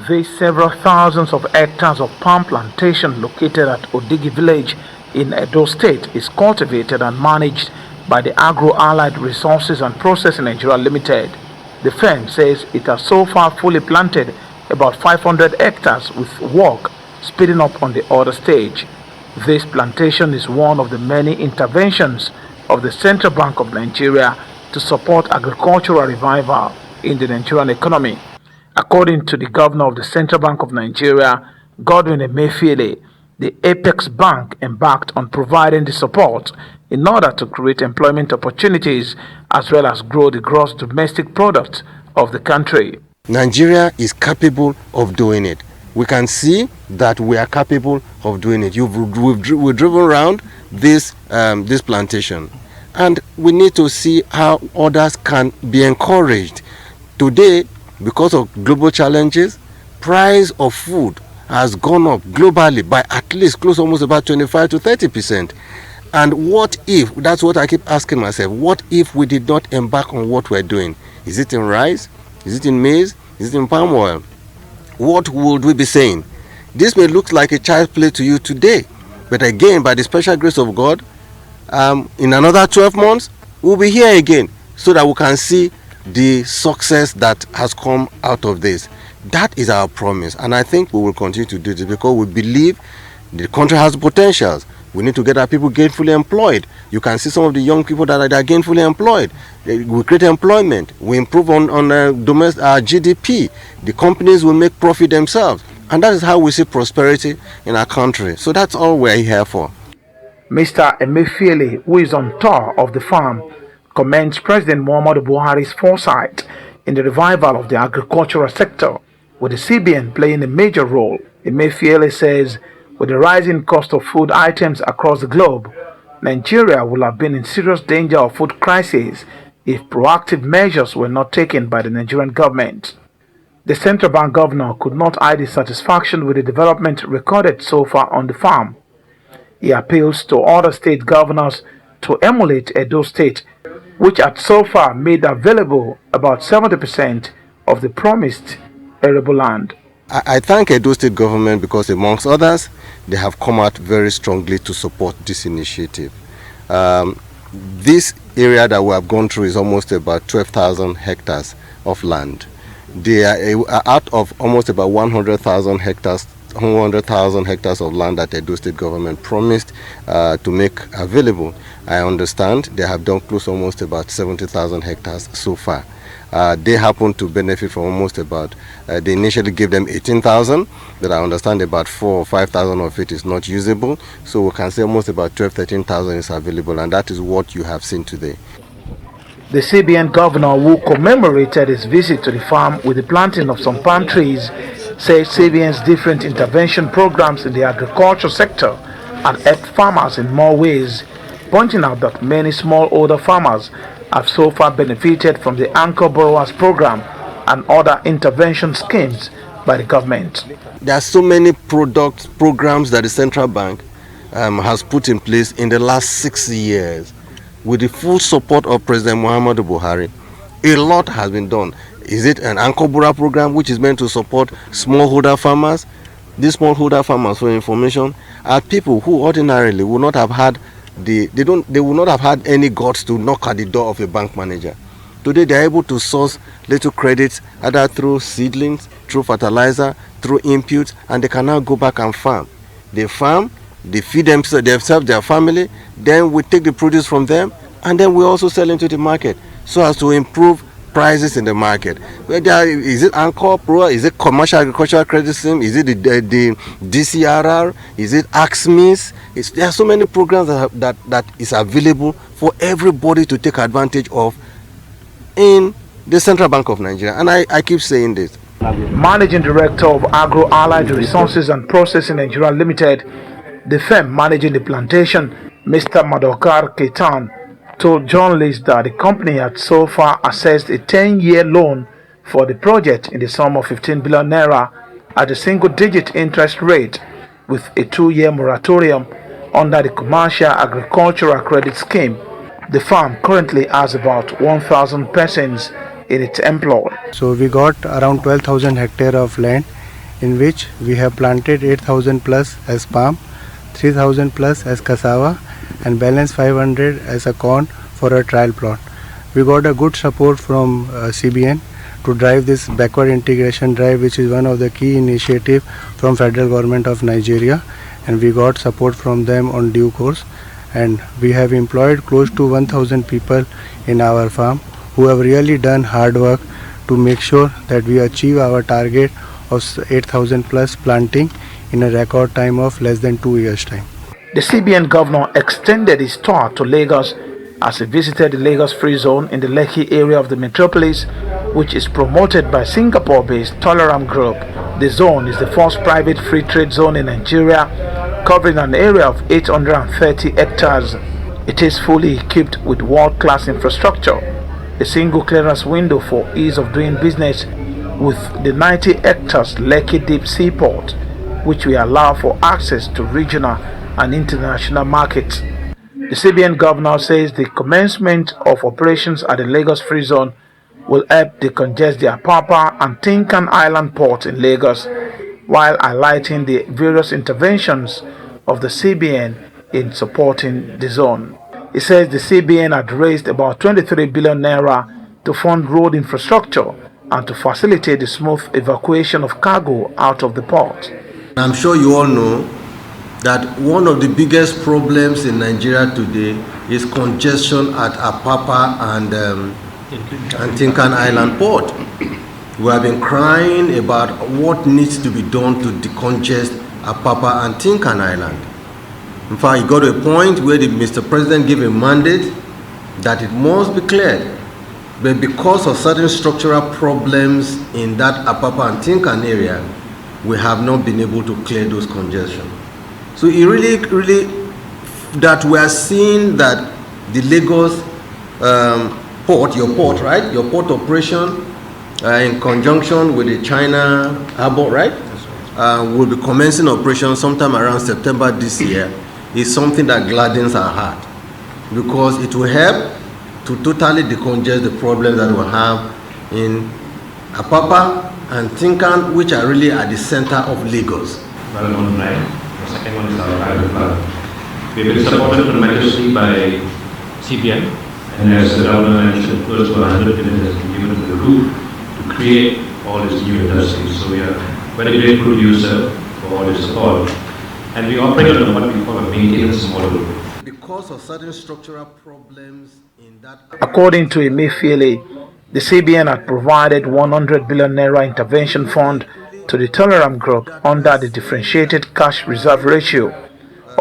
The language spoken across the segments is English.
These several thousands of hectares of palm plantation located at Odighi village in Edo State is cultivated and managed by the Agro-Allied Resources and Processing Nigeria Limited. The firm says it has so far fully planted about 500 hectares with work speeding up on the other stage. This plantation is one of the many interventions of the Central Bank of Nigeria to support agricultural revival in the Nigerian economy. According to the governor of the Central Bank of Nigeria, Godwin Emefiele, the Apex Bank embarked on providing the support in order to create employment opportunities as well as grow the gross domestic product of the country. Nigeria is capable of doing it. We can see that we are capable of doing it. We've driven around this plantation, and we need to see how others can be encouraged. Today, because of global challenges, price of food has gone up globally by at least close almost about 25 to 30%. And what if, that's what I keep asking myself, what if we did not embark on what we're doing? Is it in rice? Is it in maize? Is it in palm oil? What would we be saying? This may look like a child's play to you today, but again, by the special grace of God, in another 12 months, we'll be here again so that we can see the success that has come out of this. That is our promise, and I think we will continue to do this because we believe the country has potentials. We need to get our people gainfully employed. You can see some of the young people that are gainfully employed. We create employment. We improve on domestic GDP. The companies will make profit themselves, and that is how we see prosperity in our country. So that's all we're here for. Mr. Emefiele, who is on tour of the farm, commends President Muhammadu Buhari's foresight in the revival of the agricultural sector, with the CBN playing a major role. Emefiele says, with the rising cost of food items across the globe, Nigeria will have been in serious danger of food crisis if proactive measures were not taken by the Nigerian government. The central bank governor could not hide his satisfaction with the development recorded so far on the farm. He appeals to other state governors to emulate Edo State, which had so far made available about 70% of the promised arable land. I thank Edo State government because, amongst others, they have come out very strongly to support this initiative. This area that we have gone through is almost about 12,000 hectares of land. They are out of almost about 100,000 hectares of land that Edo State government promised to make available. I understand they have done close almost about 70,000 hectares so far. They happen to benefit from almost about, they initially gave them 18,000, but I understand about 4,000 or 5,000 of it is not usable. So we can say almost about 12,000, 13,000 is available, and that is what you have seen today. The CBN governor, who commemorated his visit to the farm with the planting of some palm trees, said CBN's different intervention programs in the agriculture sector have helped farmers in more ways, pointing out that many smallholder farmers have so far benefited from the Anchor Borrowers Program and other intervention schemes by the government. There are so many programs that the central bank has put in place in the last 6 years with the full support of President Muhammadu Buhari. A lot has been done. Is it an Anchor Borrower program which is meant to support smallholder farmers? These smallholder farmers, for information, are people who ordinarily would not have had they will not have had any guts to knock at the door of a bank manager. Today they are able to source little credits either through seedlings, through fertilizer, through inputs, and they can now go back and farm. They farm, they feed themselves, their family, then we take the produce from them, and then we also sell into the market so as to improve prices in the market. Is it Anchor Pro? Is it Commercial Agricultural Credit Scheme? Is it the DCRR? Is it AXMIS? There are so many programs that is available for everybody to take advantage of in the Central Bank of Nigeria. And I keep saying this. Managing Director of Agro-Allied Resources and Processing Nigeria Limited, the firm managing the plantation, Mr. Madokar Ketan, told journalists that the company had so far assessed a 10-year loan for the project in the sum of 15 billion naira at a single-digit interest rate, with a 2-year moratorium under the Commercial Agricultural Credit Scheme. The farm currently has about 1,000 persons in its employ. So we got around 12,000 hectares of land in which we have planted 8,000 plus as palm, 3,000 plus as cassava, and balance 500 as a corn for a trial plot. We got a good support from CBN to drive this backward integration drive, which is one of the key initiative from federal government of Nigeria, and we got support from them on due course, and we have employed close to 1,000 people in our farm who have really done hard work to make sure that we achieve our target of 8,000 plus planting in a record time of less than 2 years time. The CBN governor extended his tour to Lagos as he visited the Lagos Free Zone in the Lekki area of the metropolis, which is promoted by Singapore-based Toleram Group. The zone is the first private free trade zone in Nigeria, covering an area of 830 hectares. It is fully equipped with world-class infrastructure, a single clearance window for ease of doing business with the 90 hectares Lekki Deep Seaport, which will allow for access to regional and international markets. The CBN governor says the commencement of operations at the Lagos Free Zone will help decongest the Apapa and Tinkan Island ports in Lagos, while highlighting the various interventions of the CBN in supporting the zone. He says the CBN had raised about 23 billion naira to fund road infrastructure and to facilitate the smooth evacuation of cargo out of the port. I'm sure you all know that one of the biggest problems in Nigeria today is congestion at Apapa and Tinkan Island port. We have been crying about what needs to be done to decongest Apapa and Tinkan Island. In fact, it got to a point where Mr. President gave a mandate that it must be cleared. But because of certain structural problems in that Apapa and Tinkan area, we have not been able to clear those congestion. So it really, that we are seeing that the Lagos port, your port, right? Your port operation in conjunction with the China harbor, right? Will be commencing operation sometime around September this year. Is something that gladdens our heart, because it will help to totally decongest the problems that we have in Apapa and Tinkan, which are really at the center of Lagos. Well known, right? The second one is our private club. We've been supported tremendously by CBN, and as the governor mentioned, close to 100 billion has been given to the group to create all these new industries. So we are very grateful user for all this support. And we operate on what we call a maintenance model. Because of certain structural problems in that... According to Emefiele, the CBN had provided 100 billion naira intervention fund to the Toleram Group under the differentiated cash reserve ratio,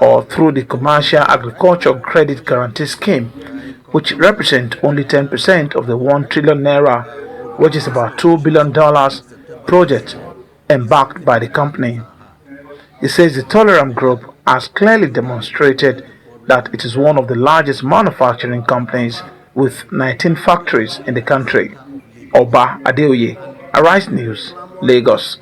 or through the Commercial Agriculture Credit Guarantee Scheme, which represent only 10% of the 1 trillion naira, which is about $2 billion project embarked by the company. He says the Toleram Group has clearly demonstrated that it is one of the largest manufacturing companies with 19 factories in the country. Oba Adeoye, Arise News, Lagos.